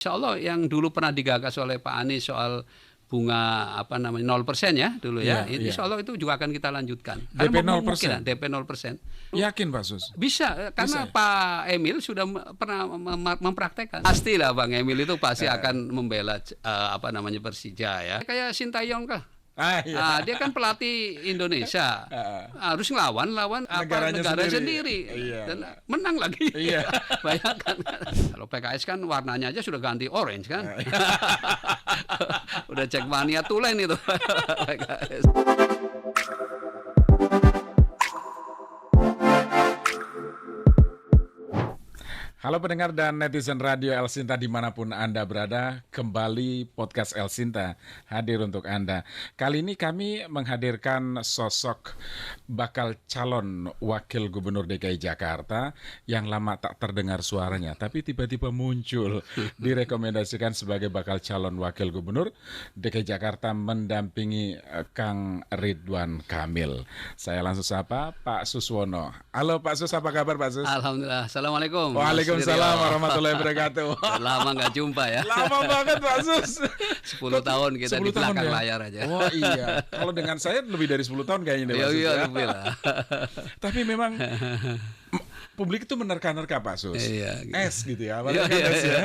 Insya Allah yang dulu pernah digagas oleh Pak Anies soal bunga 0% ya dulu ya. Insya Allah itu juga akan kita lanjutkan. DP Karena 0%. DP 0%. Yakin Pak Sus? Bisa karena Bisa. Pak Emil sudah pernah mempraktekkan. Pastilah Bang Emil itu pasti akan membela Persija ya. Kayak Sintayong kah? Dia kan pelatih Indonesia, harus ngelawan negara sendiri dan menang lagi. Bayangkan, kalau PKS kan warnanya aja sudah ganti orange kan, udah cek mania tulen itu PKS. Halo pendengar dan netizen Radio El Sinta dimanapun Anda berada, kembali podcast El Sinta hadir untuk Anda. Kali ini kami menghadirkan sosok bakal calon wakil gubernur DKI Jakarta yang lama tak terdengar suaranya, tapi tiba-tiba muncul direkomendasikan sebagai bakal calon wakil gubernur DKI Jakarta mendampingi Kang Ridwan Kamil. Saya langsung sapa Pak Suswono. Halo Pak Sus, apa kabar Pak Sus? Alhamdulillah, Assalamualaikum. Waalaikumsalam warahmatullahi wabarakatuh. Lama nggak jumpa ya. Lama banget Pak Sus. 10 tahun kita 10 di belakang tahun ya? layar aja. Oh iya, kalau dengan saya lebih dari 10 tahun kayaknya Pak Sus. Iya, ya. lebih lah. Tapi memang publik itu menerka-nerka Pak Sus. Iya, gitu. Es gitu ya, es ya.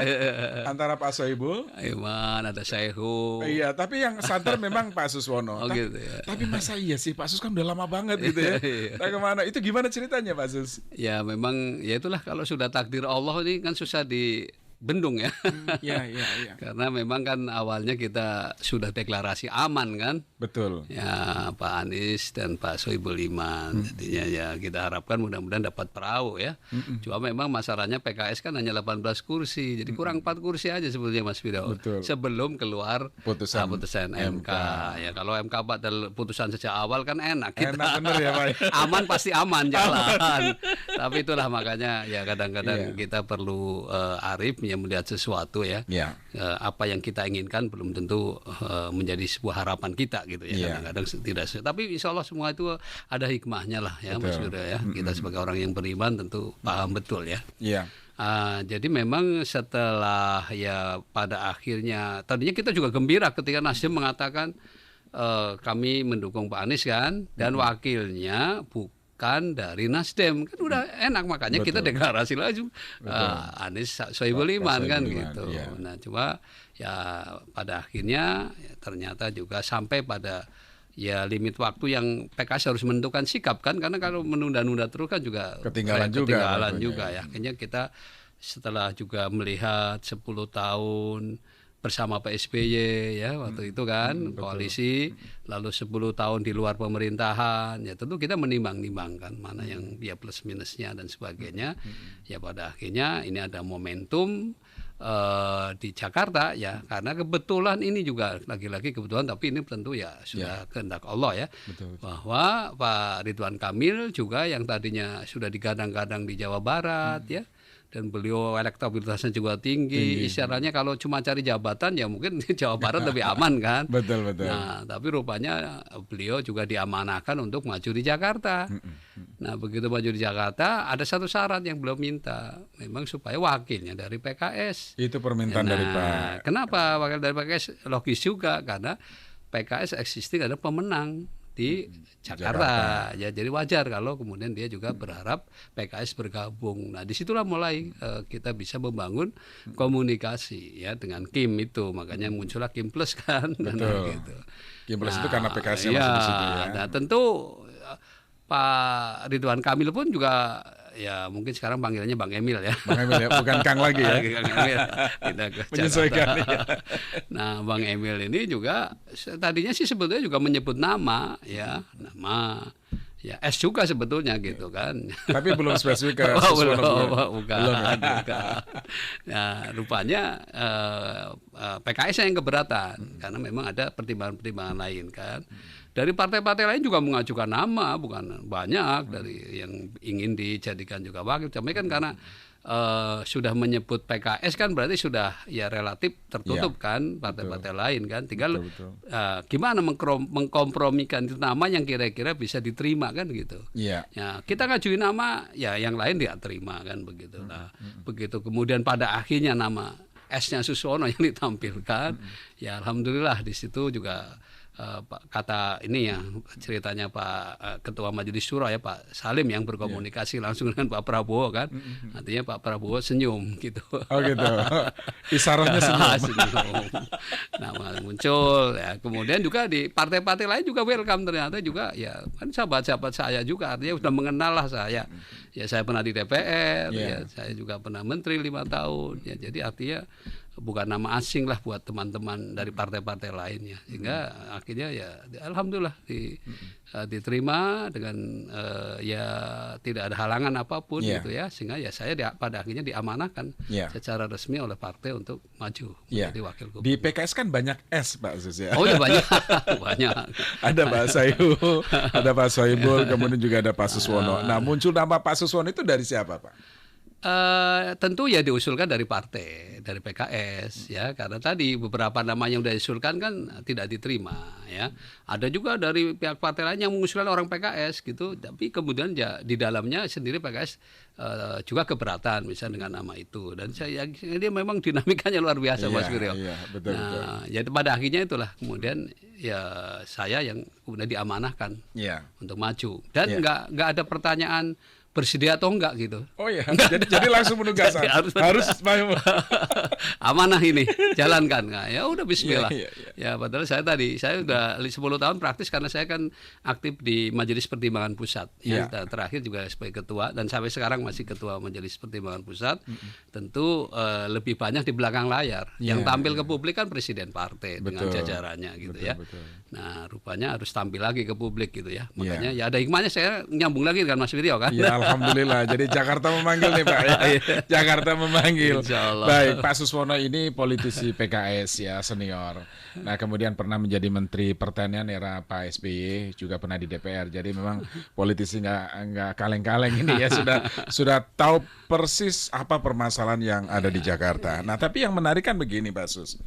Antara Pak Soebul, Iman, ada Syehu. iya, tapi yang santer memang Pak Suswono. Oh gitu ya. Tapi masa iya sih Pak Sus kan udah lama banget gitu ya. Nah kemana? Itu gimana ceritanya Pak Sus? Ya memang ya itulah kalau sudah takdir Allah ini kan susah dibendung ya. Iya. Karena memang kan awalnya kita sudah deklarasi aman kan. Betul. Ya Pak Anies dan Pak Soebul Iman. Jadinya ya kita harapkan mudah-mudahan dapat perahu ya. Cuma memang masalahnya PKS kan hanya 18 kursi. Jadi kurang 4 kursi aja sebetulnya Mas Firdaus. Sebelum keluar putusan MK. Ya kalau MK batal putusan sejak awal kan enak kita. Enak bener ya Pak. Aman pasti aman jalan. Tapi itulah makanya ya kadang-kadang kita perlu arif ya melihat sesuatu ya. Apa yang kita inginkan belum tentu menjadi sebuah harapan kita gitu ya. Kadang-kadang tidak. Tapi insya Allah semua itu ada hikmahnya lah ya Mas Yuda ya. Kita sebagai orang yang beriman tentu paham betul ya. Jadi memang setelah ya pada akhirnya tadinya kita juga gembira ketika Nasdem mengatakan kami mendukung Pak Anies kan dan wakilnya bukan dari Nasdem kan udah enak makanya kita deklarasi lagi Anies Soebul Iman kan gitu. Nah cuma ya pada akhirnya ya, ternyata juga sampai pada ya limit waktu yang PKS harus menentukan sikap kan karena kalau menunda-nunda terus kan juga ketinggalan juga ya. Akhirnya kita setelah juga melihat 10 tahun bersama Pak SBY ya waktu itu kan koalisi lalu 10 tahun di luar pemerintahan ya tentu kita menimbang-nimbangkan mana yang dia plus minusnya dan sebagainya ya pada akhirnya ini ada momentum di Jakarta ya karena kebetulan ini juga lagi-lagi kebetulan tapi ini tentu ya sudah kehendak Allah ya bahwa Pak Ridwan Kamil juga yang tadinya sudah digadang-gadang di Jawa Barat ya dan beliau elektabilitasnya juga tinggi. Isyaratnya kalau cuma cari jabatan ya mungkin di Jawa Barat lebih aman kan. Betul. Nah, tapi rupanya beliau juga diamanahkan untuk maju di Jakarta. Nah, begitu maju di Jakarta ada satu syarat yang beliau minta, memang supaya wakilnya dari PKS. Itu permintaan dari Pak. Kenapa wakil dari PKS? Logis juga karena PKS existing ada pemenang di Jakarta. Ya jadi wajar kalau kemudian dia juga berharap PKS bergabung. Nah disitulah mulai kita bisa membangun komunikasi ya dengan Kim itu makanya muncullah Kim Plus kan. Gitu. Kim Plus itu karena PKS masuk di situ ya. Nah tentu Pak Ridwan Kamil pun juga ya mungkin sekarang panggilannya Bang Emil ya. Bang Emil ya, bukan Kang lagi ya. Kang Emil. Menyesuaikan ya. Nah, Bang Emil ini juga tadinya sih sebetulnya juga menyebut nama ya S juga sebetulnya gitu kan. Tapi belum spesifik ke belum. Nah, rupanya PKS yang keberatan karena memang ada pertimbangan-pertimbangan lain kan. Dari partai-partai lain juga mengajukan nama, bukan banyak dari yang ingin dijadikan juga wakil. Cuma kan karena sudah menyebut PKS kan berarti sudah ya relatif tertutup kan partai-partai lain kan. Tinggal gimana mengkompromikan itu nama yang kira-kira bisa diterima kan gitu. Ya, kita ngajuin nama ya yang lain dia terima kan begitu. Nah, begitu kemudian pada akhirnya nama S-nya Suswono yang ditampilkan. Ya alhamdulillah di situ juga kata ini ya ceritanya Pak Ketua Majelis Syuro ya Pak Salim yang berkomunikasi langsung dengan Pak Prabowo kan. Artinya Pak Prabowo senyum gitu. Oh gitu. Isyaratnya senyum. Nama muncul ya. Kemudian juga di partai-partai lain juga welcome, ternyata juga ya kan sahabat-sahabat saya juga, artinya sudah mengenal lah saya. Ya saya pernah di DPR, ya saya juga pernah menteri 5 tahun. Ya jadi artinya bukan nama asing lah buat teman-teman dari partai-partai lainnya, sehingga akhirnya ya alhamdulillah diterima dengan ya tidak ada halangan apapun gitu ya, sehingga ya saya pada akhirnya diamanahkan secara resmi oleh partai untuk maju menjadi wakil gubernur. Di PKS kan banyak S Pak Sus ya. Oh ya banyak banyak. Ada Pak Sayu, ada Pak Soebul, kemudian juga ada Pak Suswono. Nah muncul nama Pak Suswono itu dari siapa Pak? Tentu ya diusulkan dari partai, dari PKS ya, karena tadi beberapa nama yang sudah diusulkan kan tidak diterima ya. Ada juga dari pihak partai lain yang mengusulkan orang PKS gitu, tapi kemudian ya di dalamnya sendiri PKS juga keberatan misalnya dengan nama itu, dan saya yakin dia memang dinamikanya luar biasa Mas Wiryo. Betul. Jadi pada akhirnya itulah kemudian ya saya yang kemudian diamanahkan untuk maju, dan nggak ada pertanyaan bersedia atau enggak gitu. Oh iya, jadi langsung menugaskan. harus amanah ini, jalankan. Nah, ya udah bismillah. Ya padahal saya udah 10 tahun praktis karena saya kan aktif di Majelis Pertimbangan Pusat. Ya, terakhir juga sebagai ketua dan sampai sekarang masih ketua Majelis Pertimbangan Pusat. Tentu lebih banyak di belakang layar. Yang tampil ke publik kan presiden partai dengan jajarannya gitu ya. Nah, rupanya harus tampil lagi ke publik gitu ya. Makanya ya ada hikmahnya saya nyambung lagi dengan Mas Wiryo kan. Alhamdulillah, jadi Jakarta memanggil nih Pak ya. Jakarta memanggil. Baik, Pak Suswono ini politisi PKS ya, senior. Nah kemudian pernah menjadi Menteri Pertanian era Pak SBY, juga pernah di DPR. Jadi memang politisi nggak kaleng-kaleng ini ya, sudah tahu persis apa permasalahan yang ada di Jakarta. Nah tapi yang menarik kan begini Pak Sus.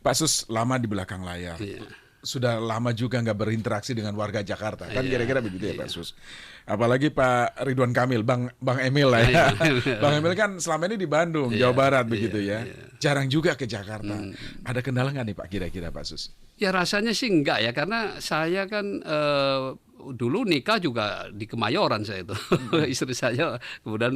Pak Sus lama di belakang layar. Sudah lama juga nggak berinteraksi dengan warga Jakarta kan, kira-kira begitu ya Pak Sus. Apalagi Pak Ridwan Kamil, Bang Emil lah ya. Bang Emil kan selama ini di Bandung, Jawa Barat begitu ya. Jarang juga ke Jakarta. Ada kendala nggak nih Pak kira-kira Pak Sus? Ya rasanya sih enggak ya, karena saya kan dulu nikah juga di Kemayoran saya itu. Istri saya kemudian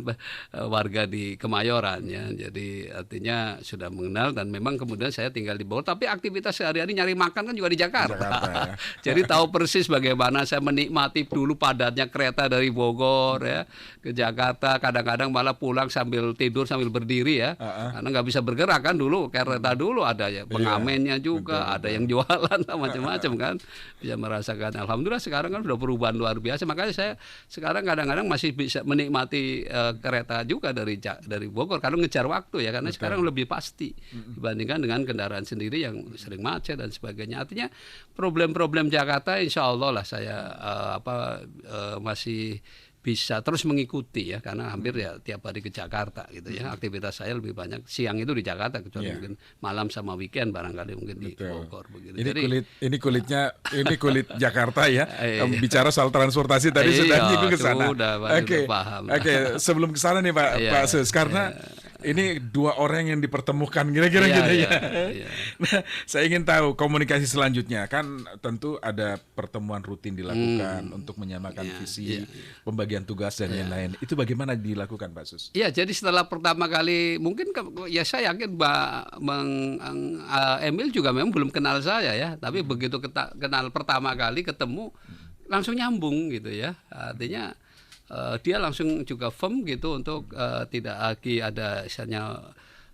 warga di Kemayoran ya. Jadi artinya sudah mengenal, dan memang kemudian saya tinggal di Bogor, tapi aktivitas sehari-hari nyari makan kan juga di Jakarta ya. Jadi tahu persis bagaimana saya menikmati dulu padatnya kereta dari Bogor ya ke Jakarta, kadang-kadang malah pulang sambil tidur sambil berdiri ya. Karena nggak bisa bergerak kan dulu, kereta dulu ada ya pengamennya juga, ada yang jualan macam-macam kan. Bisa merasakan. Alhamdulillah sekarang kan udah perubahan luar biasa, makanya saya sekarang kadang-kadang masih bisa menikmati kereta juga dari Bogor karena ngejar waktu ya, karena sekarang lebih pasti dibandingkan dengan kendaraan sendiri yang sering macet dan sebagainya. Artinya problem-problem Jakarta insya Allah lah saya masih bisa terus mengikuti ya, karena hampir ya tiap hari ke Jakarta gitu ya. Aktivitas saya lebih banyak siang itu di Jakarta, kecuali mungkin malam sama weekend barangkali mungkin di Bogor begitu. Ini kulit Jakarta ya. Bicara soal transportasi tadi sudah nyinggung ke sana. Oke. Sebelum ke sana nih Pak Sus, karena ini dua orang yang dipertemukan kira-kira gitu ya. Nah, saya ingin tahu komunikasi selanjutnya, kan tentu ada pertemuan rutin dilakukan untuk menyamakan visi, pembagian tugas dan lain-lain. Itu bagaimana dilakukan Pak Sus? Iya, jadi setelah pertama kali mungkin ya saya yakin Bang Emil juga memang belum kenal saya ya, tapi begitu kenal pertama kali ketemu langsung nyambung gitu ya. Artinya dia langsung juga firm gitu untuk tidak lagi ada misalnya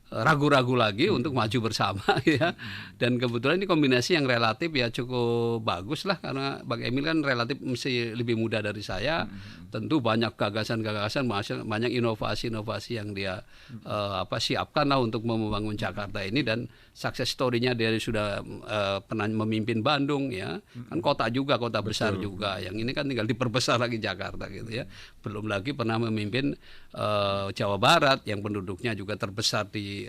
ragu-ragu lagi untuk maju bersama ya. Dan kebetulan ini kombinasi yang relatif ya cukup bagus lah, karena Bang Emil kan relatif mesti lebih muda dari saya. Tentu banyak gagasan-gagasan, banyak inovasi-inovasi yang dia siapkan lah untuk membangun Jakarta ini, dan success story-nya dia sudah pernah memimpin Bandung ya. Kan kota besar juga. Yang ini kan tinggal diperbesar lagi Jakarta gitu ya. Belum lagi pernah memimpin Jawa Barat yang penduduknya juga terbesar di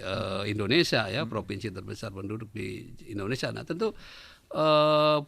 Indonesia ya, provinsi terbesar penduduk di Indonesia. Nah tentu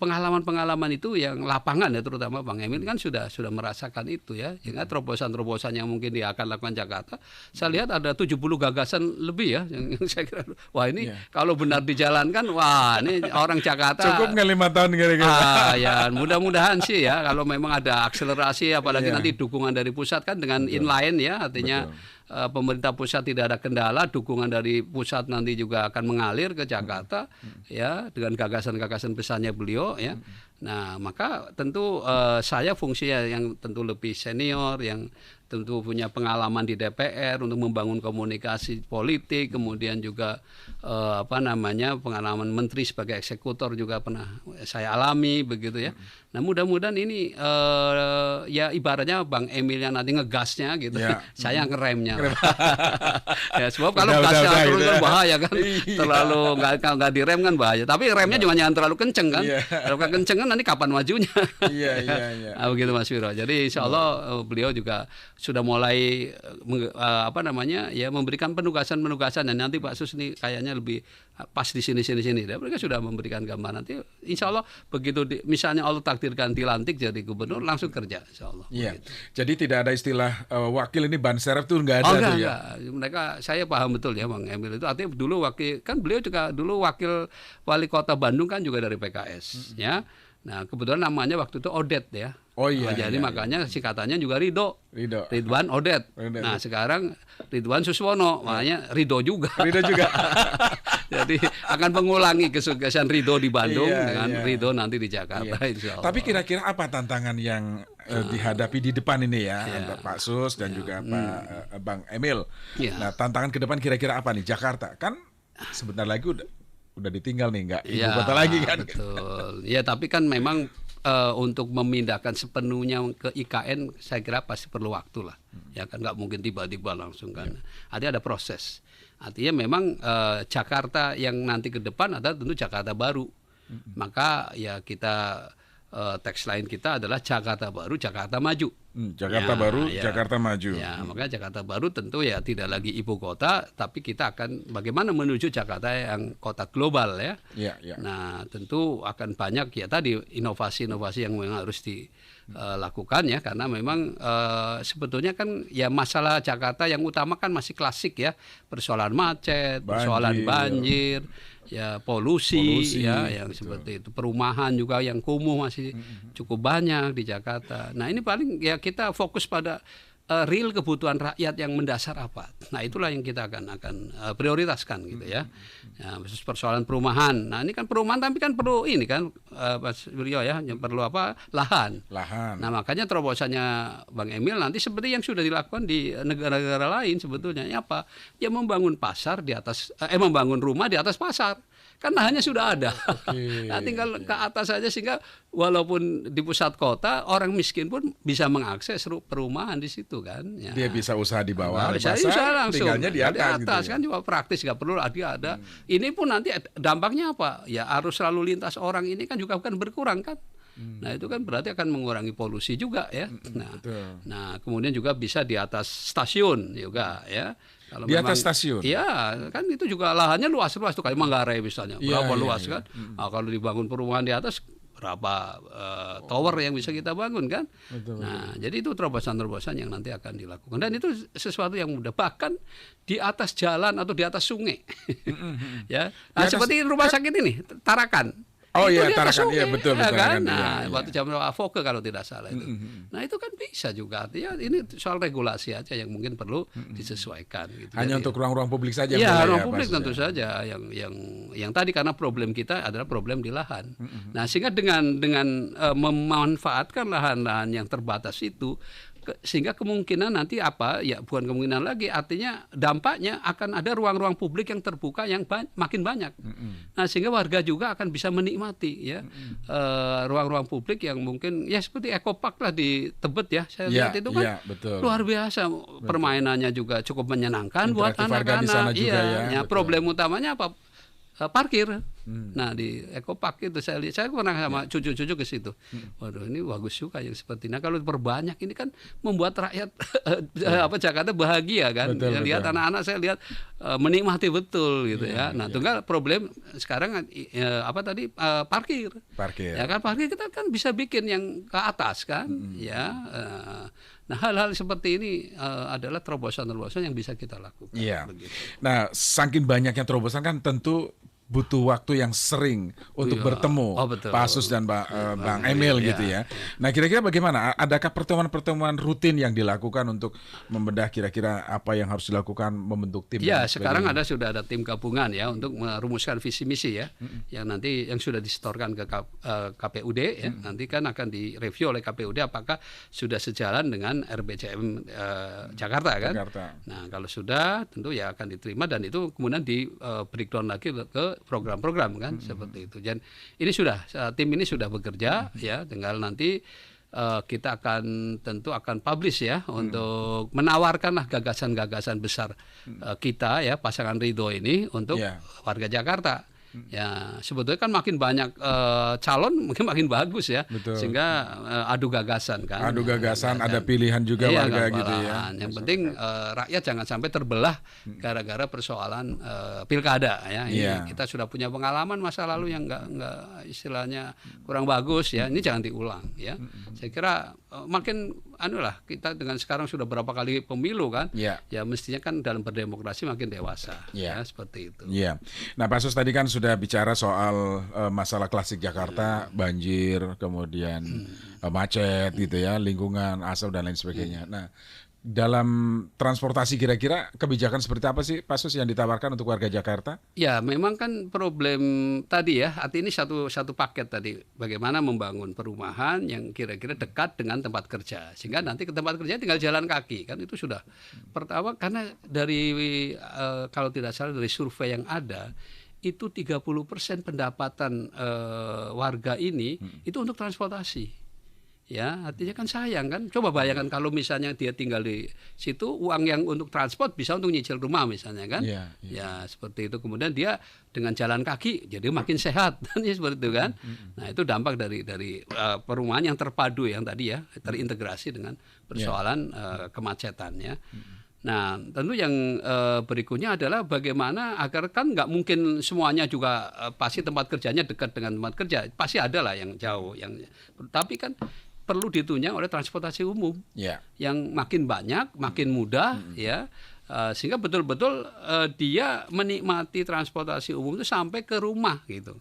pengalaman-pengalaman itu yang lapangan ya, terutama Bang Emil kan sudah merasakan itu ya. Sehingga terobosan-terobosan yang mungkin dia akan lakukan Jakarta, saya lihat ada 70 gagasan lebih ya yang saya kira wah ini kalau benar dijalankan, wah ini orang Jakarta cukup nggak 5 tahun kira-kira. Ya mudah-mudahan sih ya, kalau memang ada akselerasi apalagi nanti dukungan dari pusat kan dengan inline ya, artinya pemerintah pusat tidak ada kendala, dukungan dari pusat nanti juga akan mengalir ke Jakarta ya dengan gagasan-gagasan besarnya beliau ya. Nah, maka tentu saya fungsinya yang tentu lebih senior, yang tentu punya pengalaman di DPR untuk membangun komunikasi politik, kemudian juga pengalaman menteri sebagai eksekutor juga pernah saya alami begitu ya. Nah, mudah-mudahan ini ya ibaratnya Bang Emil yang nanti ngegasnya gitu, saya ngeremnya. Ya, sebab kalau gasnya terus kan bahaya kan, terlalu nggak direm kan bahaya. Tapi remnya juga jangan terlalu kenceng kan. Kalau kenceng kan nanti kapan majunya? Nah, begitu Mas Wiro. Jadi Insya Allah beliau juga sudah mulai memberikan penugasan-penugasan, dan nanti Pak Sus ini kayaknya lebih pas di sini. Dan mereka sudah memberikan gambaran. Nanti Insya Allah begitu misalnya Allah takdirkan dilantik jadi gubernur, langsung kerja Insya Allah. Iya. Jadi tidak ada istilah wakil ini ban serep tuh nggak ada tuh ya. Mereka, saya paham betul ya Bang Emil itu. Artinya dulu beliau juga dulu wakil wali kota Bandung kan juga dari PKS ya. Nah, kebetulan namanya waktu itu Odet ya. Jadi makanya singkatannya juga Ridwan Odet. Nah, sekarang Ridwan Suswono, makanya Ridho juga. Jadi akan mengulangi kesuksesan Ridho di Bandung dengan Ridho nanti di Jakarta Insya Allah. Tapi kira-kira apa tantangan yang dihadapi di depan ini ya, Pak Sus dan juga Bang Emil. Nah, tantangan ke depan kira-kira apa nih? Jakarta kan sebentar lagi udah ditinggal nih, nggak ibu kota lagi kan? Betul. Ya, tapi kan memang untuk memindahkan sepenuhnya ke IKN saya kira pasti perlu waktu lah. Ya kan nggak mungkin tiba-tiba langsung kan. Ada proses. Artinya memang Jakarta yang nanti ke depan adalah tentu Jakarta baru. Maka ya kita tagline kita adalah Jakarta baru, Jakarta maju. Jakarta baru, Jakarta maju. Ya, makanya Jakarta baru tentu ya tidak lagi ibu kota, tapi kita akan bagaimana menuju Jakarta yang kota global ya. Nah, tentu akan banyak ya tadi inovasi-inovasi yang memang harus dilakukan ya, karena memang sebetulnya kan ya masalah Jakarta yang utama kan masih klasik ya, persoalan macet, persoalan banjir. Ya polusi ya yang seperti itu, perumahan juga yang kumuh masih cukup banyak di Jakarta. Nah, ini paling ya kita fokus pada real kebutuhan rakyat yang mendasar apa. Nah, itulah yang kita akan prioritaskan gitu ya. Ya, khusus persoalan perumahan. Nah, ini kan perumahan tapi kan perlu ini kan Mas Wiryo ya, yang perlu lahan. Nah, makanya terobosannya Bang Emil nanti seperti yang sudah dilakukan di negara-negara lain sebetulnya apa? Ya membangun pasar di atas membangun rumah di atas pasar. Kan lahannya sudah ada. Nah, tinggal ke atas saja sehingga walaupun di pusat kota orang miskin pun bisa mengakses perumahan di situ kan. Ya. Dia bisa usaha di bawah, bisa langsung. Tinggalnya di atas gitu kan juga praktis, nggak perlu ada. Ini pun nanti dampaknya apa? Ya arus lalu lintas orang ini kan juga akan berkurang kan. Nah, itu kan berarti akan mengurangi polusi juga ya. Nah, kemudian juga bisa di atas stasiun juga ya. Kalau di atas stasiun? Iya, kan itu juga lahannya luas-luas tuh kayak Manggarai misalnya, berapa luas kan? Nah, kalau dibangun perumahan di atas berapa tower yang bisa kita bangun kan? Nah, jadi itu terobosan-terobosan yang nanti akan dilakukan, dan itu sesuatu yang mudah, bahkan di atas jalan atau di atas sungai. Ya, nah, seperti rumah sakit ini Tarakan. Tarakan, iya betul kan? Nah, waktu zaman Avoke kalau tidak salah itu. Nah, itu kan bisa juga. Artinya ini soal regulasi aja yang mungkin perlu disesuaikan. Gitu. Hanya untuk ruang-ruang publik saja. Ya, ruang publik tentu saja. Yang tadi karena problem kita adalah problem di lahan. Nah, sehingga dengan memanfaatkan lahan-lahan yang terbatas itu, sehingga kemungkinan nanti bukan kemungkinan lagi, artinya dampaknya akan ada ruang-ruang publik yang terbuka yang makin banyak. Nah, sehingga warga juga akan bisa menikmati ya ruang-ruang publik yang mungkin ya seperti Ekopark lah di Tebet ya, saya lihat itu kan luar biasa, permainannya juga cukup menyenangkan buat anak-anak. Problem utamanya apa? Parkir. Nah di Ekopark itu saya lihat, saya pernah sama cucu-cucu ke situ. Waduh, ini bagus juga yang seperti ini. Nah, kalau diperbanyak ini kan membuat rakyat Jakarta bahagia kan. Betul, Ya, lihat anak-anak saya lihat menikmati betul gitu ya. Nah, tunggal problem sekarang parkir. Ya kan parkir kita kan bisa bikin yang ke atas kan. Ya. Nah, hal-hal seperti ini adalah terobosan-terobosan yang bisa kita lakukan. Iya. Begitu. Nah, saking banyaknya terobosan kan tentu butuh waktu yang sering untuk bertemu Pak Asus dan Bang Emil gitu ya. Nah, kira-kira bagaimana? Adakah pertemuan-pertemuan rutin yang dilakukan untuk membedah kira-kira apa yang harus dilakukan, membentuk tim? Ya, sekarang sudah ada tim gabungan ya untuk merumuskan visi misi ya, yang nanti yang sudah disetorkan ke KPUD ya, nanti kan akan direview oleh KPUD apakah sudah sejalan dengan RBCM Jakarta kan. Nah, kalau sudah tentu ya akan diterima dan itu kemudian di breakdown lagi ke program-program kan seperti itu. Dan ini sudah tim ini sudah bekerja ya, tinggal nanti kita tentu akan publish ya untuk menawarkanlah gagasan-gagasan besar kita ya pasangan Ridho ini untuk warga Jakarta. Ya sebetulnya kan makin banyak calon mungkin makin bagus ya. Betul. Sehingga adu gagasan kan. Adu gagasan, ada pilihan juga warga gitu ya. Yang penting rakyat jangan sampai terbelah gara-gara persoalan pilkada ya. Ini kita sudah punya pengalaman masa lalu yang enggak istilahnya kurang bagus ya. Ini jangan diulang ya. Saya kira makin kita dengan sekarang sudah berapa kali pemilu kan. Ya mestinya kan dalam berdemokrasi makin dewasa ya seperti itu. Iya. Nah, Pak Sus tadi kan sudah bicara soal masalah klasik Jakarta, banjir, kemudian macet gitu ya, lingkungan, asap dan lain sebagainya. Nah, dalam transportasi kira-kira kebijakan seperti apa sih Pak Sus yang ditawarkan untuk warga Jakarta? Ya memang kan problem tadi ya, arti ini satu paket tadi, bagaimana membangun perumahan yang kira-kira dekat dengan tempat kerja sehingga nanti ke tempat kerja tinggal jalan kaki kan, itu sudah pertama. Karena dari kalau tidak salah dari survei yang ada itu 30% pendapatan warga ini itu untuk transportasi. Ya, artinya kan sayang kan. Coba bayangkan kalau misalnya dia tinggal di situ, uang yang untuk transport bisa untuk nyicil rumah misalnya kan. Ya, seperti itu. Kemudian dia dengan jalan kaki jadi makin sehat dan seperti itu kan. Nah, itu dampak dari perumahan yang terpadu yang tadi ya, terintegrasi dengan persoalan kemacetan ya. Nah, tentu yang berikutnya adalah bagaimana agar kan nggak mungkin semuanya juga pasti tempat kerjanya dekat dengan tempat kerja. Pasti ada lah yang jauh, tapi kan perlu ditunjang oleh transportasi umum yang makin banyak, makin mudah ya, sehingga betul-betul dia menikmati transportasi umum itu sampai ke rumah gitu.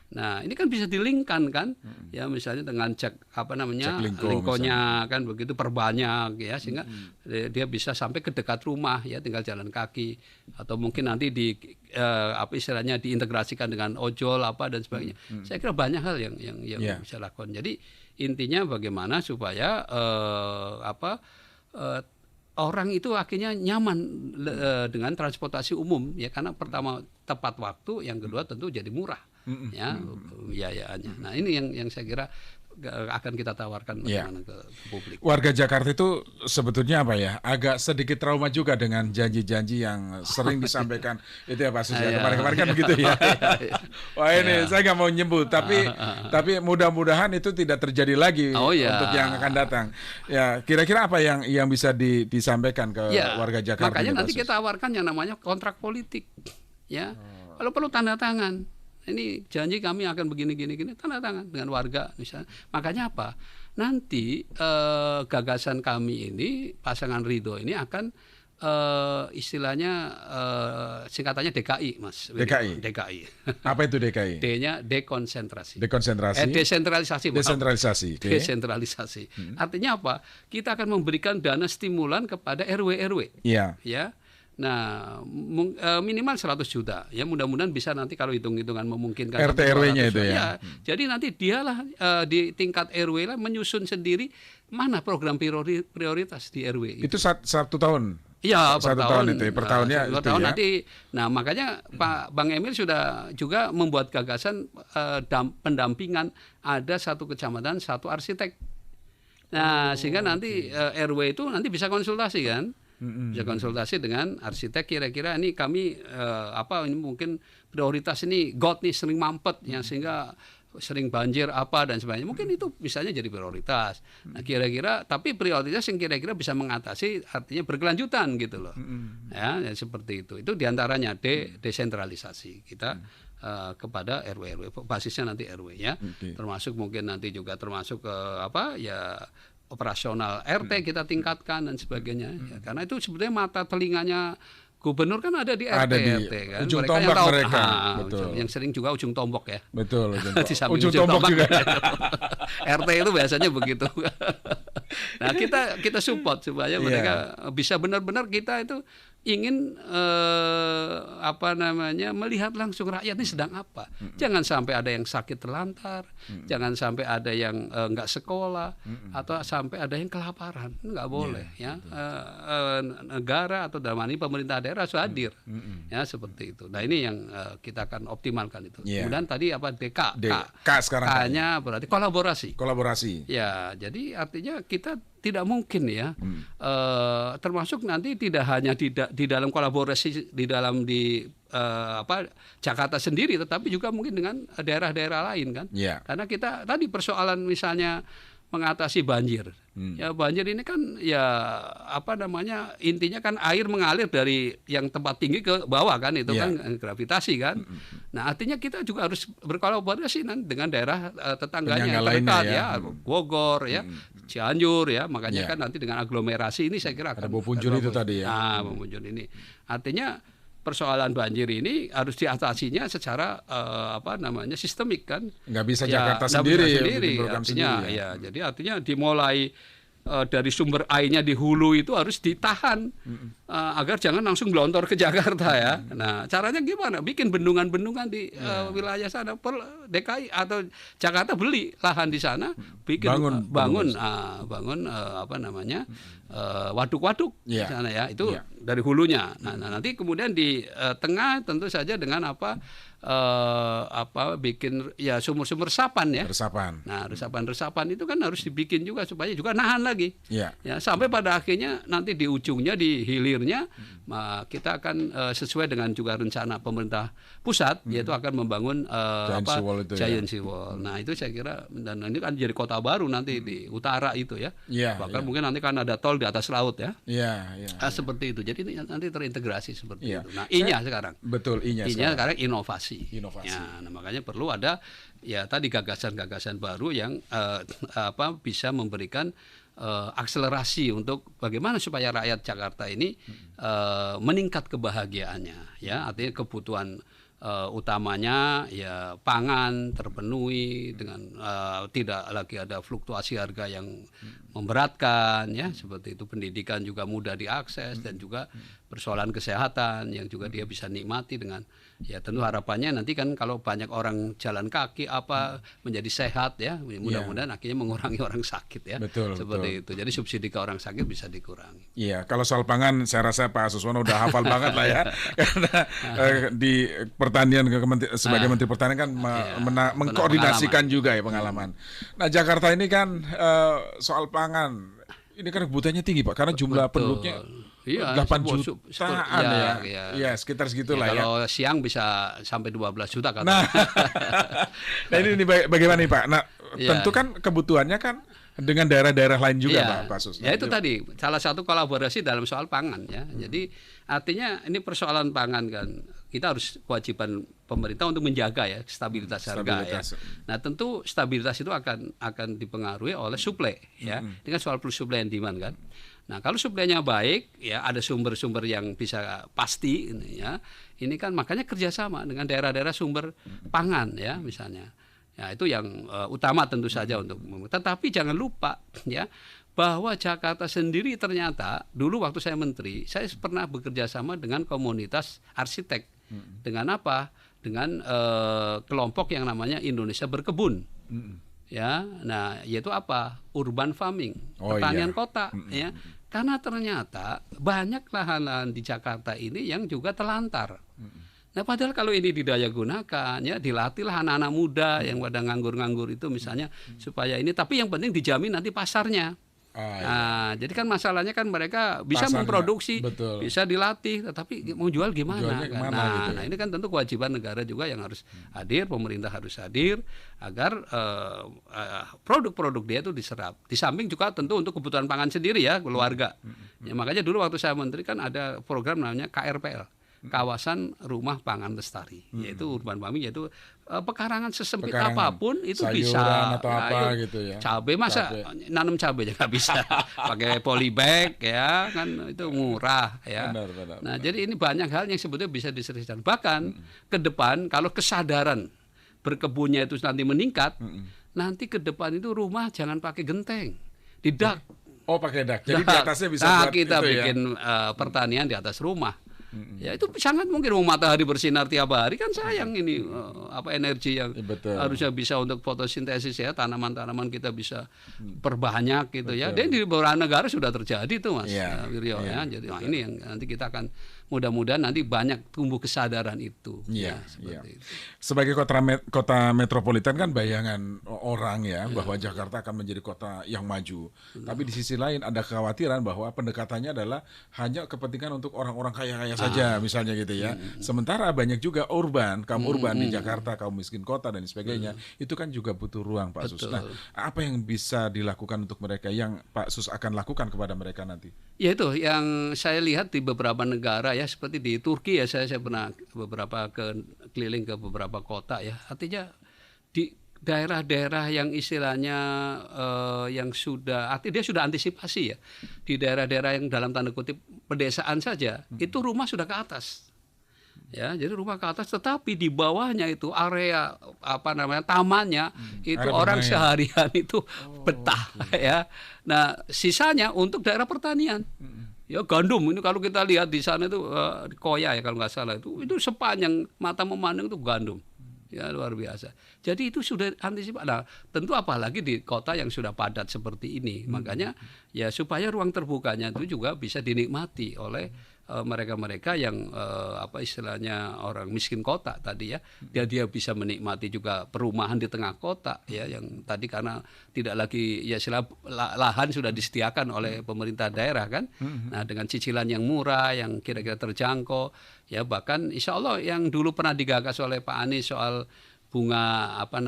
Nah, ini kan bisa dilingkan kan, ya misalnya dengan cek lingkonya kan begitu perbanyak ya, sehingga dia bisa sampai ke dekat rumah ya, tinggal jalan kaki atau mungkin nanti istilahnya diintegrasikan dengan ojol dan sebagainya. Saya kira banyak hal yang bisa lakukan. Jadi intinya bagaimana supaya orang itu akhirnya nyaman dengan transportasi umum ya, karena pertama tepat waktu, yang kedua tentu jadi murah ya biayaannya. Nah, ini yang saya kira akan kita tawarkan bagaimana ke publik. Warga Jakarta itu sebetulnya agak sedikit trauma juga dengan janji-janji yang sering disampaikan itu ya Pak Sus ya, kemarin-kemarin kan begitu ya. Wah ini saya nggak mau nyebut, tapi mudah-mudahan itu tidak terjadi lagi untuk yang akan datang. Ya, kira-kira apa yang bisa disampaikan ke warga Jakarta? Makanya nanti kita tawarkan yang namanya kontrak politik ya. Kalau perlu tanda tangan. Ini janji kami akan begini, tanda tangan dengan warga misalnya. Makanya apa? Nanti gagasan kami ini, pasangan Ridho ini akan istilahnya singkatannya DKI, Mas. DKI. Apa itu DKI? D-nya dekonsentrasi. Desentralisasi. Desentralisasi. Artinya apa? Kita akan memberikan dana stimulan kepada RW-RW. Iya. Ya. Nah, minimal 100 juta. Ya, mudah-mudahan bisa nanti kalau hitung-hitungan memungkinkan RT RW-nya itu ya. Jadi nanti dialah di tingkat RW lah menyusun sendiri mana program prioritas di RW. Itu satu tahun. Iya, per tahun itu. Per tahunnya itu tahun ya. Nanti. Nah, makanya Bang Emil sudah juga membuat gagasan pendampingan, ada satu kecamatan, satu arsitek. Nah, sehingga nanti RW itu nanti bisa konsultasi kan. Bisa konsultasi dengan arsitek, kira-kira ini kami ini mungkin prioritas ini got nih sering mampet ya, sehingga sering banjir apa dan sebagainya. Mungkin itu misalnya jadi prioritas. Nah, kira-kira tapi prioritas yang kira-kira bisa mengatasi artinya berkelanjutan gitu loh. Ya seperti itu. Itu diantaranya desentralisasi kita kepada RW, basisnya nanti RW ya. Termasuk mungkin nanti juga termasuk operasional RT kita tingkatkan dan sebagainya. Ya, karena itu sebenarnya mata telinganya gubernur kan ada di RT kan. Ujung mereka tombak yang tahu, mereka. Betul. Yang sering juga ujung tombak ya. Betul. Di samping ujung tombak juga. RT itu biasanya begitu. Nah kita support supaya mereka bisa benar-benar kita itu ingin melihat langsung rakyat ini sedang apa. Jangan sampai ada yang sakit terlantar, jangan sampai ada yang nggak sekolah, atau sampai ada yang kelaparan. Nggak boleh ya. Negara atau dalam ini pemerintah daerah harus hadir ya seperti itu. Nah ini yang kita akan optimalkan itu. Kemudian tadi DK sekarang K-nya berarti kolaborasi. Ya jadi artinya kita tidak mungkin ya, termasuk nanti tidak hanya di dalam kolaborasi di Jakarta sendiri, tetapi juga mungkin dengan daerah-daerah lain kan. Karena kita tadi persoalan misalnya mengatasi banjir. Ya banjir ini kan intinya kan air mengalir dari yang tempat tinggi ke bawah kan, itu kan gravitasi kan. Nah artinya kita juga harus berkolaborasi dengan daerah tetangganya yang terdekat ya, Bogor ya, Cianjur ya, makanya kan nanti dengan aglomerasi ini saya kira akan Bobunjur itu tadi ya. Bobunjur ini artinya persoalan banjir ini harus diatasinya secara sistemik kan. Nggak bisa Jakarta sendiri. Artinya ya, jadi artinya dimulai dari sumber airnya di hulu itu harus ditahan agar jangan langsung gelontor ke Jakarta ya. Nah caranya gimana? Bikin bendungan-bendungan di wilayah sana. DKI atau Jakarta beli lahan di sana, bikin bangun waduk-waduk di sana ya. Itu dari hulunya. Nah nanti kemudian di tengah tentu saja dengan bikin ya sumur-sumur resapan ya. Nah resapan itu kan harus dibikin juga supaya juga nahan lagi. Ya sampai pada akhirnya nanti di ujungnya, di hilirnya kita akan sesuai dengan juga rencana pemerintah pusat, yaitu akan membangun Giant Seawall. Nah itu saya kira, dan ini kan jadi kota baru nanti di utara itu ya. Bahkan mungkin nanti kan ada tol di atas laut ya. Seperti itu. Jadi nanti terintegrasi seperti itu. Nah I-nya sekarang. Betul, I-nya sekarang inovasi. Ya, nah, makanya perlu ada ya tadi gagasan-gagasan baru yang bisa memberikan akselerasi untuk bagaimana supaya rakyat Jakarta ini meningkat kebahagiaannya ya, artinya kebutuhan utamanya ya pangan terpenuhi dengan tidak lagi ada fluktuasi harga yang memberatkan ya, seperti itu. Pendidikan juga mudah diakses dan juga persoalan kesehatan yang juga dia bisa nikmati dengan ya tentu harapannya nanti kan kalau banyak orang jalan kaki menjadi sehat ya, mudah-mudahan akhirnya mengurangi orang sakit ya. Seperti itu. Jadi subsidi ke orang sakit bisa dikurangi. Iya, kalau soal pangan saya rasa Pak Suswono udah hafal banget lah ya. Karena di pertanian sebagai Menteri Pertanian kan mengkoordinasikan juga ya pengalaman. Nah, Jakarta ini kan soal pangan ini kan kebutuhannya tinggi Pak, karena jumlah penduduknya 8 jutaan ya, sekitar segitulah ya. Kalau siang bisa sampai 12 juta kan. Nah ini bagaimana nih Pak? Nah tentu kan kebutuhannya kan dengan daerah-daerah lain juga Pak Sus. Ya itu tadi salah satu kolaborasi dalam soal pangan ya. Jadi artinya ini persoalan pangan kan, kita harus kewajiban pemerintah untuk menjaga ya stabilitas harga ya. Nah tentu stabilitas itu akan dipengaruhi oleh suplai ya. Ini kan soal plus supply and demand kan. Nah kalau suplainya baik ya, ada sumber-sumber yang bisa pasti ya. Ini kan makanya kerjasama dengan daerah-daerah sumber pangan ya misalnya. Ya itu yang utama tentu saja untuk. Tetapi jangan lupa ya bahwa Jakarta sendiri ternyata dulu waktu saya menteri, saya pernah bekerja sama dengan komunitas arsitek. Dengan apa? Dengan kelompok yang namanya Indonesia Berkebun. Ya, nah yaitu apa? Urban farming, pertanian kota ya. Karena ternyata banyak lahan-lahan di Jakarta ini yang juga telantar. Nah padahal kalau ini didaya gunakan ya, dilatihlah anak-anak muda yang pada nganggur-nganggur itu misalnya supaya ini, tapi yang penting dijamin nanti pasarnya. Nah, jadi kan masalahnya kan mereka bisa Pasarnya, memproduksi, betul. bisa dilatih, tetapi mau jual gimana? Kan? Gitu ya? Nah, ini kan tentu kewajiban negara juga yang harus hadir, pemerintah harus hadir agar produk-produk dia itu diserap. Di samping juga tentu untuk kebutuhan pangan sendiri ya, keluarga. Ya, makanya dulu waktu saya menteri kan ada program namanya KRPL. Kawasan Rumah Pangan Lestari, yaitu urban farming, yaitu pekarangan sesempit apapun itu bisa. Atau apa gitu ya. Cabai masa nanam cabai aja nggak bisa, pakai polybag ya kan itu murah ya. Nah jadi ini banyak hal yang sebetulnya bisa diselesaikan. Bahkan ke depan kalau kesadaran berkebunnya itu nanti meningkat, nanti ke depan itu rumah jangan pakai genteng, didak. Oh pakai dak. Jadi di atasnya bisa buat kita itu bikin pertanian di atas rumah. Ya itu sangat mungkin matahari bersinar tiap hari kan sayang ini energi yang harusnya bisa untuk fotosintesis ya, tanaman-tanaman kita bisa perbanyak gitu ya. Dan di beberapa negara sudah terjadi tuh Mas Wiryo ya. Jadi ini yang nanti kita akan mudah-mudahan nanti banyak tumbuh kesadaran itu. Itu. Sebagai kota metropolitan kan bayangan orang ya bahwa Jakarta akan menjadi kota yang maju. Tapi di sisi lain ada kekhawatiran bahwa pendekatannya adalah hanya kepentingan untuk orang-orang kaya-kaya saja misalnya gitu ya. Sementara banyak juga kaum urban di Jakarta, kaum miskin kota dan sebagainya. Itu kan juga butuh ruang Pak Sus. Nah, apa yang bisa dilakukan untuk mereka yang Pak Sus akan lakukan kepada mereka nanti? Ya itu yang saya lihat di beberapa negara ya, seperti di Turki ya, saya pernah keliling ke beberapa kota ya. Artinya di daerah-daerah yang istilahnya dia sudah antisipasi ya. Di daerah-daerah yang dalam tanda kutip pedesaan saja, itu rumah sudah ke atas. Ya, jadi rumah ke atas, tetapi di bawahnya itu area tamannya itu orang seharian itu betah ya. Nah, sisanya untuk daerah pertanian. Ya gandum ini kalau kita lihat di sana itu Koya ya kalau nggak salah itu sepanjang mata memandang itu gandum. Ya luar biasa. Jadi itu sudah antisipasi. Nah, tentu apalagi di kota yang sudah padat seperti ini. Makanya ya supaya ruang terbukanya itu juga bisa dinikmati oleh mereka-mereka yang istilahnya orang miskin kota tadi ya. Dia bisa menikmati juga perumahan di tengah kota ya, yang tadi karena tidak lagi ya lahan sudah disediakan oleh pemerintah daerah kan. Nah, dengan cicilan yang murah, yang kira-kira terjangkau ya, bahkan insya Allah yang dulu pernah digagas oleh Pak Anies soal bunga 0%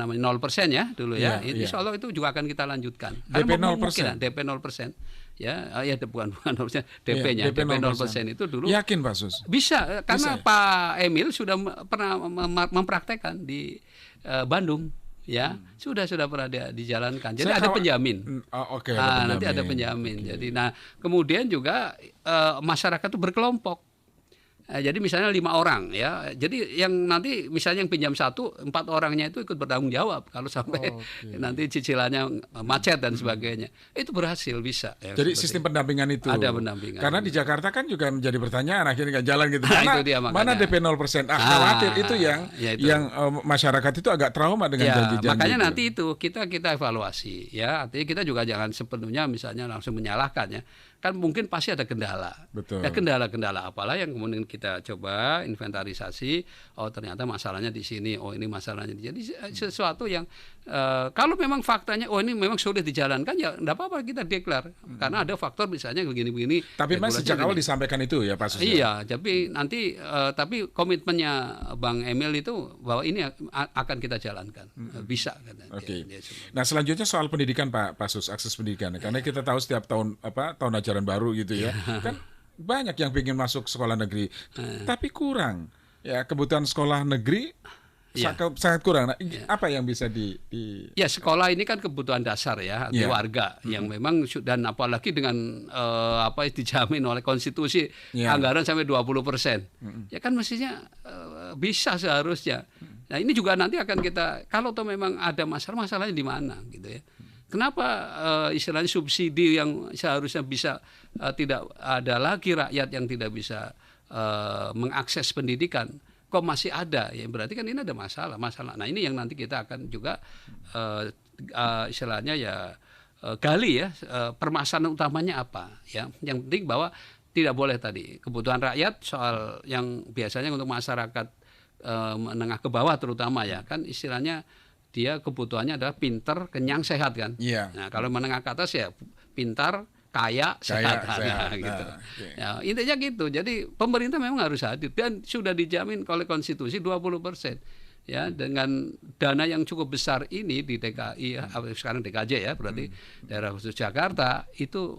ya dulu ya. Insya Allah itu juga akan kita lanjutkan. DP 0%. DP 0%. Ya bukan 0%, DP-nya. DP 0% itu dulu. Yakin Pak Sus? Bisa, karena bisa. Pak Emil sudah pernah mempraktekkan di Bandung. Ya, sudah pernah dijalankan. Jadi ada penjamin. Nanti ada penjamin. Jadi kemudian juga masyarakat itu berkelompok. Jadi misalnya 5 orang ya, jadi yang nanti misalnya yang pinjam 4 orangnya itu ikut bertanggung jawab kalau sampai nanti cicilannya macet dan sebagainya. Itu berhasil bisa. Ya, jadi sistem pendampingan itu. Ada pendampingan. Karena di Jakarta kan juga menjadi pertanyaan akhirnya nggak jalan gitu. Itu dia, mana DP 0%? Khawatir itu yang masyarakat itu agak trauma dengan janji-janji. Makanya itu. Nanti itu kita evaluasi ya. Artinya kita juga jangan sepenuhnya misalnya langsung menyalahkan ya. Kan mungkin pasti ada kendala. Betul. Ya kendala-kendala apalah yang kemudian kita coba inventarisasi. Oh ternyata masalahnya di sini. Oh ini masalahnya. Jadi sesuatu yang kalau memang faktanya ini memang sulit dijalankan ya enggak apa-apa kita deklar. Karena ada faktor misalnya begini-begini. Tapi Mas sejak awal disampaikan itu ya Pak Sus. Iya, tapi nanti tapi komitmennya Bang Emil itu bahwa ini akan kita jalankan. Bisa katanya. Oke. Nah, selanjutnya soal pendidikan Pak Sus, akses pendidikan. Karena kita tahu setiap tahun ajaran baru gitu ya. Kan banyak yang ingin masuk sekolah negeri, tapi kurang. Ya, kebutuhan sekolah negeri sangat kurang. Nah, apa yang bisa Ya, sekolah ini kan kebutuhan dasar ya, warga yang memang dan apalagi dengan dijamin oleh konstitusi anggaran sampai 20%. Ya kan mestinya bisa seharusnya. Nah, ini juga nanti akan kita kalau memang ada masalahnya di mana gitu ya. Kenapa istilahnya subsidi yang seharusnya bisa tidak ada lagi rakyat yang tidak bisa mengakses pendidikan kok masih ada ya, berarti kan ini ada masalah. Nah ini yang nanti kita akan juga istilahnya ya gali ya permasalahan utamanya apa ya. Yang penting bahwa tidak boleh tadi kebutuhan rakyat soal yang biasanya untuk masyarakat menengah ke bawah terutama ya kan istilahnya dia kebutuhannya adalah pinter, kenyang, sehat kan. Nah, kalau menengah ke atas ya pintar, kaya, sehat. Nah, gitu. Okay. Ya, intinya gitu. Jadi pemerintah memang harus hadir dan sudah dijamin oleh konstitusi 20%. Ya, dengan dana yang cukup besar ini di DKI, sekarang DKJ ya, berarti daerah khusus Jakarta itu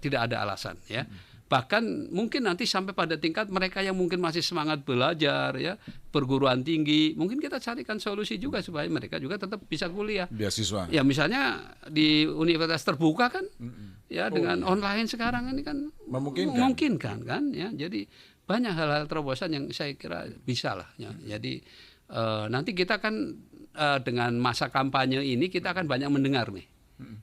tidak ada alasan ya. Bahkan mungkin nanti sampai pada tingkat mereka yang mungkin masih semangat belajar ya, perguruan tinggi, mungkin kita carikan solusi juga supaya mereka juga tetap bisa kuliah. Beasiswa. Ya misalnya di universitas terbuka kan, ya dengan online sekarang ini kan memungkinkan kan ya. Jadi banyak hal-hal terobosan yang saya kira bisa lah ya. Jadi nanti kita kan dengan masa kampanye ini kita akan banyak mendengar nih.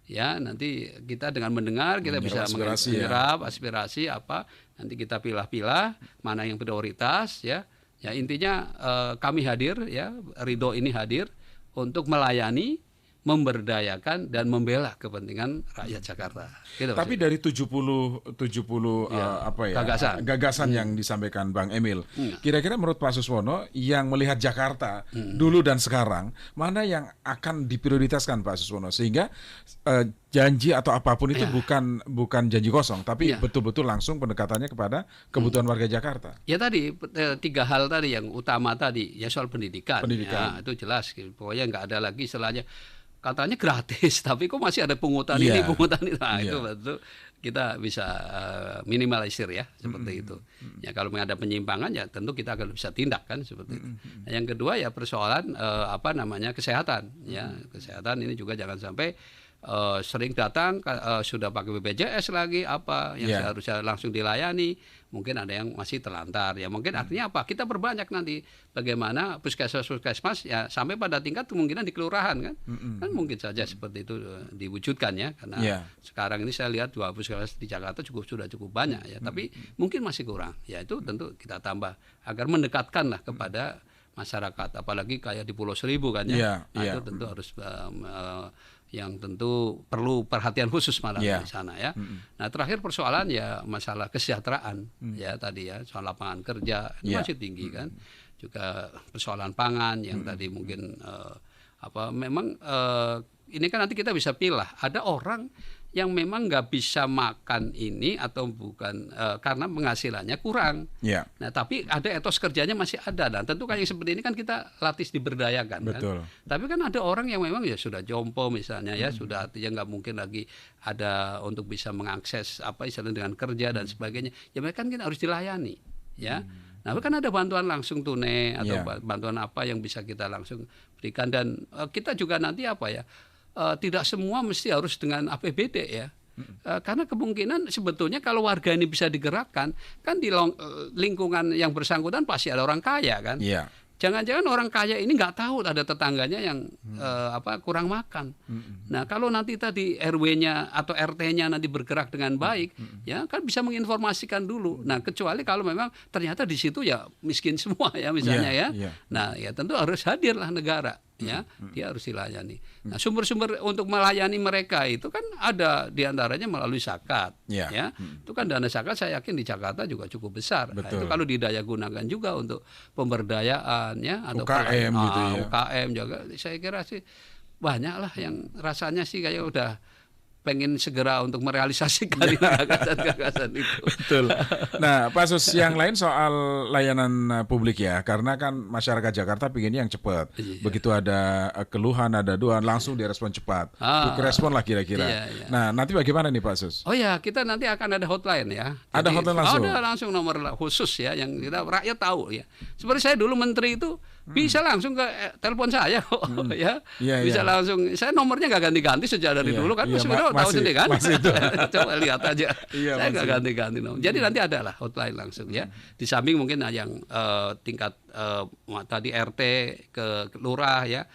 Ya, nanti kita dengan mendengar kita bisa menyerap aspirasi apa, nanti kita pilah-pilah mana yang prioritas ya. Ya intinya kami hadir ya, Ridho ini hadir untuk melayani, memberdayakan dan membela kepentingan rakyat Jakarta. Gitu, tapi dari 70 gagasan yang disampaikan Bang Emil, kira-kira menurut Pak Suswono yang melihat Jakarta dulu dan sekarang, mana yang akan diprioritaskan Pak Suswono sehingga janji atau apapun itu bukan janji kosong, tapi betul-betul langsung pendekatannya kepada kebutuhan warga Jakarta. Ya tadi 3 hal tadi yang utama tadi ya, soal pendidikan. Ya, itu jelas, pokoknya nggak ada lagi istilahnya katanya gratis, tapi kok masih ada pungutan ini, pungutan itu. Nah, itu betul kita bisa minimalisir ya, seperti itu. Ya kalau ada penyimpangan ya tentu kita akan bisa tindak kan seperti itu. Nah, yang kedua ya persoalan kesehatan ya. Kesehatan ini juga jangan sampai sering datang sudah pakai BPJS lagi apa yang seharusnya langsung dilayani, mungkin ada yang masih terlantar ya. Mungkin artinya apa? Kita perbanyak nanti bagaimana puskesmas ya sampai pada tingkat kemungkinan di kelurahan kan. Kan mungkin saja seperti itu diwujudkan ya, karena sekarang ini saya lihat 2 puskesmas di Jakarta sudah cukup banyak ya, tapi mungkin masih kurang. Ya itu tentu kita tambah agar mendekatkanlah kepada masyarakat, apalagi kayak di Pulau Seribu kan ya. Itu tentu harus yang tentu perlu perhatian khusus malah di sana ya. Nah terakhir persoalan ya masalah kesejahteraan ya tadi ya, soal lapangan kerja ini masih tinggi kan. Juga persoalan pangan yang tadi mungkin memang ini kan nanti kita bisa pilih. Ada orang yang memang nggak bisa makan ini atau bukan karena penghasilannya kurang. Nah tapi ada etos kerjanya masih ada. Dan tentu kan yang seperti ini kan kita latih diberdayakan. Betul. Kan. Tapi kan ada orang yang memang ya sudah jompo misalnya ya, sudah artinya nggak mungkin lagi ada untuk bisa mengakses apa istilahnya dengan kerja dan sebagainya. Ya mereka kan harus dilayani ya. Nah kan ada bantuan langsung tunai atau bantuan apa yang bisa kita langsung berikan, dan kita juga nanti apa ya, tidak semua mesti harus dengan APBD ya. Karena kemungkinan sebetulnya kalau warga ini bisa digerakkan, kan di lingkungan yang bersangkutan pasti ada orang kaya kan. Jangan-jangan orang kaya ini nggak tahu ada tetangganya yang kurang makan. Nah kalau nanti tadi RW-nya atau RT-nya nanti bergerak dengan baik, ya kan bisa menginformasikan dulu. Nah kecuali kalau memang ternyata di situ ya miskin semua ya misalnya ya. Nah ya tentu harus hadirlah negara. Ya, dia harus dilayani. Nah, sumber-sumber untuk melayani mereka itu kan ada diantaranya melalui zakat, ya. Itu kan dana zakat saya yakin di Jakarta juga cukup besar. Nah, itu kalau didaya gunakan juga untuk pemberdayaan, ya, atau UKM gitu ya. UKM juga, saya kira sih banyak lah yang rasanya sih kayak udah pengen segera untuk merealisasikan gagasan-gagasan itu. Betul. Nah, Pak Sus, yang lain soal layanan publik ya, karena kan masyarakat Jakarta pinginnya yang cepat. Begitu ada keluhan, ada aduan, langsung direspon cepat. Quick respon lah kira-kira. Nah, nanti bagaimana nih Pak Sus? Oh ya, kita nanti akan ada hotline ya. Ada hotline langsung? Ada langsung nomor khusus ya, yang kita rakyat tahu ya. Seperti saya dulu menteri itu, bisa langsung ke telepon saya kok ya. Bisa langsung, saya nomornya nggak ganti-ganti sejak dari dulu kan, sebenarnya tahu sendiri kan. Coba lihat aja. Saya nggak ganti-ganti nomor. Jadi nanti ada lah hotline langsung ya. Di samping mungkin yang tingkat tadi RT ke lurah ya,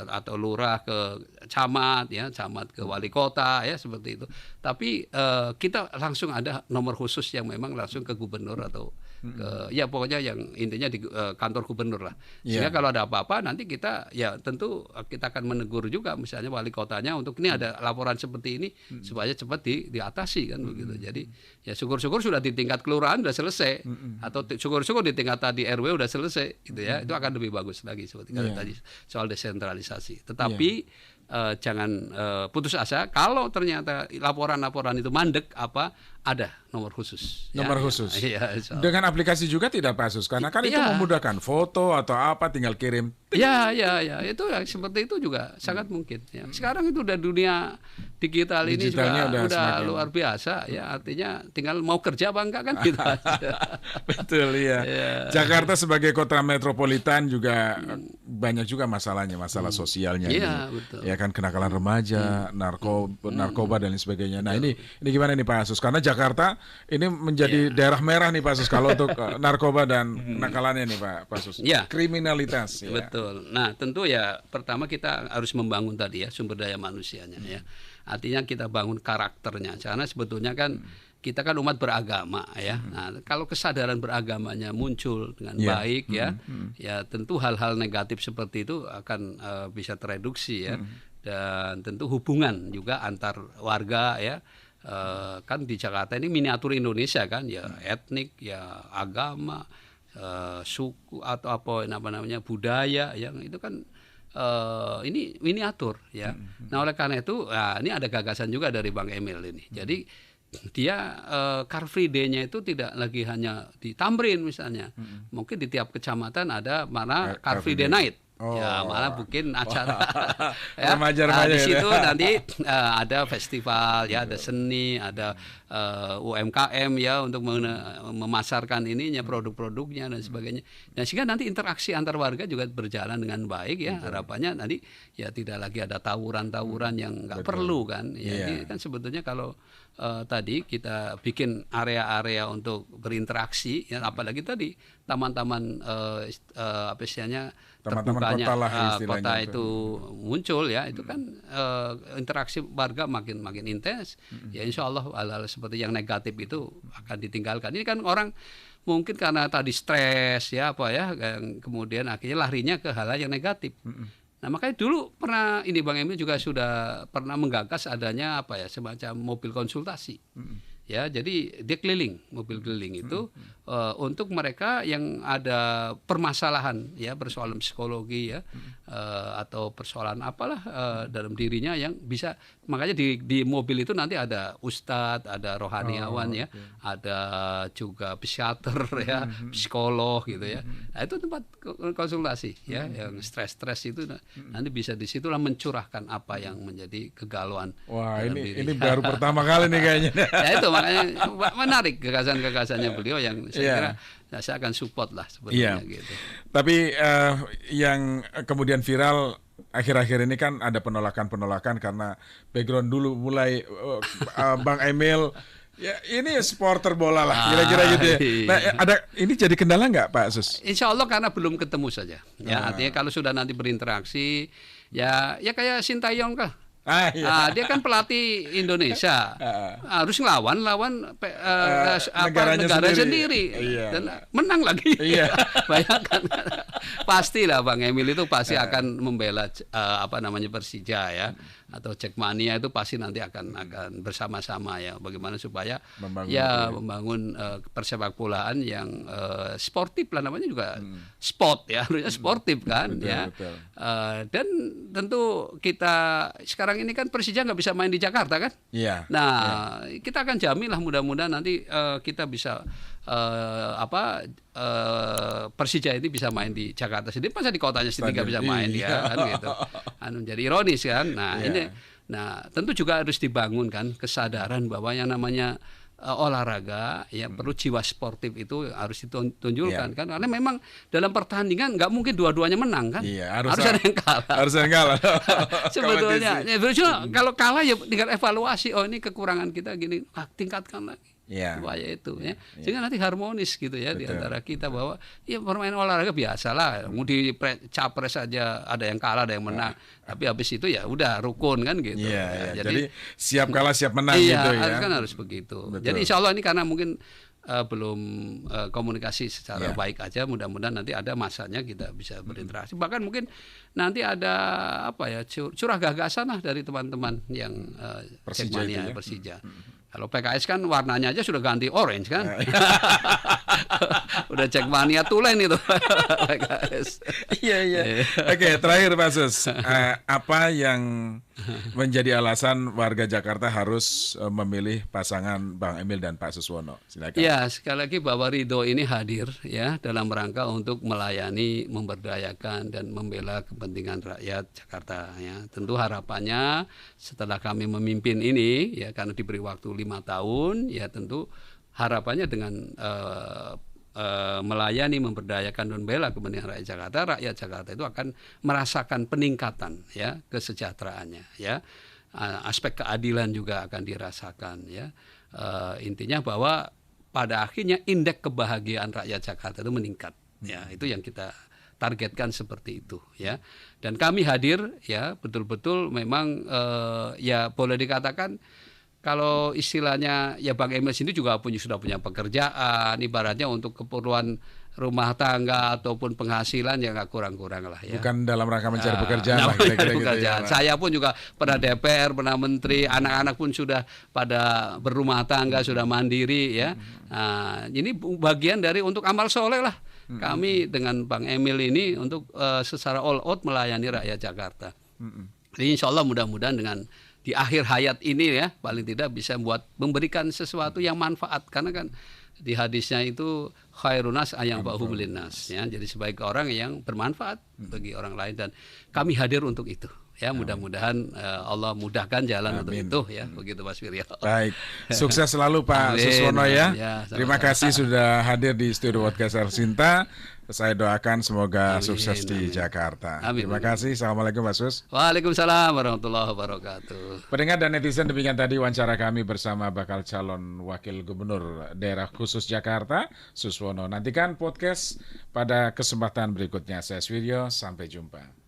atau lurah ke camat ya, camat ke wali kota ya, seperti itu. Tapi kita langsung ada nomor khusus yang memang langsung ke gubernur atau ya pokoknya yang intinya di kantor gubernur lah. Sehingga kalau ada apa-apa nanti kita ya tentu kita akan menegur juga misalnya wali kotanya untuk ini ada laporan seperti ini supaya cepat diatasi kan begitu. Jadi ya syukur-syukur sudah di tingkat kelurahan sudah selesai atau syukur-syukur di tingkat tadi RW sudah selesai gitu ya. Itu akan lebih bagus lagi seperti tadi soal desentralisasi. Tetapi jangan putus asa kalau ternyata laporan-laporan itu mandek ada nomor khusus. Nomor khusus. Dengan aplikasi juga tidak Pak Asus karena kan itu memudahkan foto atau apa tinggal kirim. Ya itu seperti itu juga sangat mungkin. Ya. Sekarang itu udah dunia digital ini juga udah luar biasa ya artinya tinggal mau kerja apa enggak kan gitu aja. Betul ya. Jakarta sebagai kota metropolitan juga banyak juga masalahnya masalah sosialnya. Iya betul. Ya kan kenakalan remaja, narkoba dan lain sebagainya. Nah ini gimana nih Pak Asus karena Jakarta ini menjadi daerah merah nih Pak Asus kalau untuk narkoba dan nakalannya nih Pak Asus. Kriminalitas. Betul. Nah tentu ya pertama kita harus membangun tadi ya sumber daya manusianya ya. Artinya kita bangun karakternya karena sebetulnya kan kita kan umat beragama ya. Nah kalau kesadaran beragamanya muncul dengan baik ya tentu hal-hal negatif seperti itu akan bisa tereduksi ya. Dan tentu hubungan juga antar warga ya. Kan di Jakarta ini miniatur Indonesia kan ya etnik ya agama suku atau apa namanya budaya yang itu kan ini miniatur ya. Nah oleh karena itu ini ada gagasan juga dari Bang Emil ini. Jadi dia Car Free Day-nya itu tidak lagi hanya di Tamrin misalnya. Mungkin di tiap kecamatan ada mana Car Free Day Night. Ya malah bikin acara ya. Di situ nanti ada festival ya, ada seni, ada UMKM ya untuk memasarkan ininya produk-produknya dan sebagainya. Dan sehingga nanti interaksi antar warga juga berjalan dengan baik ya. Harapannya nanti ya tidak lagi ada tawuran-tawuran yang nggak perlu kan. Ya, ini kan sebetulnya kalau tadi kita bikin area-area untuk berinteraksi ya apalagi tadi taman-taman apa istilahnya terbukanya kota itu muncul ya itu kan interaksi warga makin intens ya insya Allah hal-hal seperti yang negatif itu akan ditinggalkan. Ini kan orang mungkin karena tadi stres ya apa ya yang kemudian akhirnya larinya ke hal yang negatif. Nah makanya dulu pernah ini Bang Emil juga sudah pernah menggagas adanya apa ya semacam mobil konsultasi. Ya, jadi dia mobil keliling itu untuk mereka yang ada permasalahan ya, persoalan psikologi ya atau persoalan apalah dalam dirinya yang bisa makanya di mobil itu nanti ada ustadz, ada rohaniawan ya, ada juga psikiater ya, psikolog gitu ya. Nah, itu tempat konsultasi ya, yang stres itu nanti bisa disitulah mencurahkan apa yang menjadi kegalauan. Wah, ini baru pertama kali nih kayaknya. Ya itu makanya menarik gagasan-gagasannya beliau yang saya kira saya akan support lah sebenarnya gitu. Tapi yang kemudian viral akhir-akhir ini kan ada penolakan karena background dulu mulai Bang Emil ya ini supporter bola lah kira-kira gitu ya. Nah ini jadi kendala nggak Pak Sus? Insya Allah karena belum ketemu saja. Ya artinya kalau sudah nanti berinteraksi ya kayak Sintayong kah? Dia kan pelatih Indonesia harus lawan negara sendiri. Dan menang lagi. Bayangkan pastilah Bang Emil itu pasti akan membela Persija ya atau Jackmania itu pasti nanti akan bersama-sama ya bagaimana supaya membangun persepak bolaan yang sportif lah namanya juga sport ya harusnya sportif kan betul. Dan tentu kita sekarang ini kan Persija nggak bisa main di Jakarta kan? Kita akan jamin lah mudah-mudahan nanti kita bisa Persija ini bisa main di Jakarta sendiri, masa di kotanya sendiri nggak bisa main ya kan gitu. Jadi ironis kan. Nah tentu juga harus dibangun kan kesadaran bahwa yang namanya olahraga ya perlu jiwa sportif itu harus ditunjukkan kan karena memang dalam pertandingan nggak mungkin dua-duanya menang kan harus ada yang kalah sebetulnya kalau kalah ya tinggal evaluasi ini kekurangan kita gini tingkatkan lagi supaya itu ya sehingga nanti harmonis gitu ya di antara kita bahwa ya permainan olahraga biasalah mau di capres saja ada yang kalah ada yang menang tapi habis itu ya udah rukun kan gitu jadi siap kalah siap menang gitu ya kan harus begitu. Betul. Jadi insya Allah ini karena mungkin komunikasi secara baik aja. Mudah-mudahan nanti ada masanya kita bisa berinteraksi. Bahkan mungkin nanti ada curah gagasan lah dari teman-teman yang Jackmania Persija. Kalau PKS kan warnanya aja sudah ganti orange kan. Udah Jackmania tulen itu PKS. Iya. Oke, terakhir Pak Sus. Apa yang menjadi alasan warga Jakarta harus memilih pasangan Bang Emil dan Pak Suswono? Silakan. Ya, sekali lagi bahwa Ridho ini hadir ya dalam rangka untuk melayani, memberdayakan dan membela kepentingan rakyat Jakarta ya. Tentu harapannya setelah kami memimpin ini ya, karena diberi waktu 5 tahun ya, tentu harapannya dengan melayani, memberdayakan dan membela kepentingan rakyat Jakarta itu akan merasakan peningkatan ya kesejahteraannya ya. Aspek keadilan juga akan dirasakan ya. Intinya bahwa pada akhirnya indeks kebahagiaan rakyat Jakarta itu meningkat ya. Itu yang kita targetkan seperti itu ya. Dan kami hadir ya betul-betul memang ya boleh dikatakan kalau istilahnya ya Bang Emil sendiri juga sudah punya pekerjaan, ibaratnya untuk keperluan rumah tangga ataupun penghasilan ya nggak kurang-kurang lah ya. Bukan dalam rangka mencari pekerjaan lah, kira-kira gitu ya. Saya pun juga pernah DPR, pernah menteri, anak-anak pun sudah pada berumah tangga, sudah mandiri ya. Nah, ini bagian dari untuk amal soleh lah. Kami dengan Bang Emil ini untuk secara all out melayani rakyat Jakarta. Jadi insya Allah mudah-mudahan dengan di akhir hayat ini ya paling tidak bisa memberikan sesuatu yang manfaat, karena kan di hadisnya itu khairunas ayang ba'hum linnas ya, jadi sebaik orang yang bermanfaat bagi orang lain, dan kami hadir untuk itu ya. Mudah-mudahan Allah mudahkan jalan untuk itu ya, begitu Mas Wirya. Baik, sukses selalu Pak Suswono ya. Terima kasih sudah hadir di studio podcast Elsinta. Saya doakan semoga sukses di Jakarta. Terima kasih. Assalamualaikum Pak Sus. Waalaikumsalam warahmatullahi wabarakatuh. Pendengar dan netizen, demikian tadi wawancara kami bersama bakal calon wakil gubernur daerah khusus Jakarta, Suswono. Nantikan podcast pada kesempatan berikutnya. Saya Wiryo, sampai jumpa.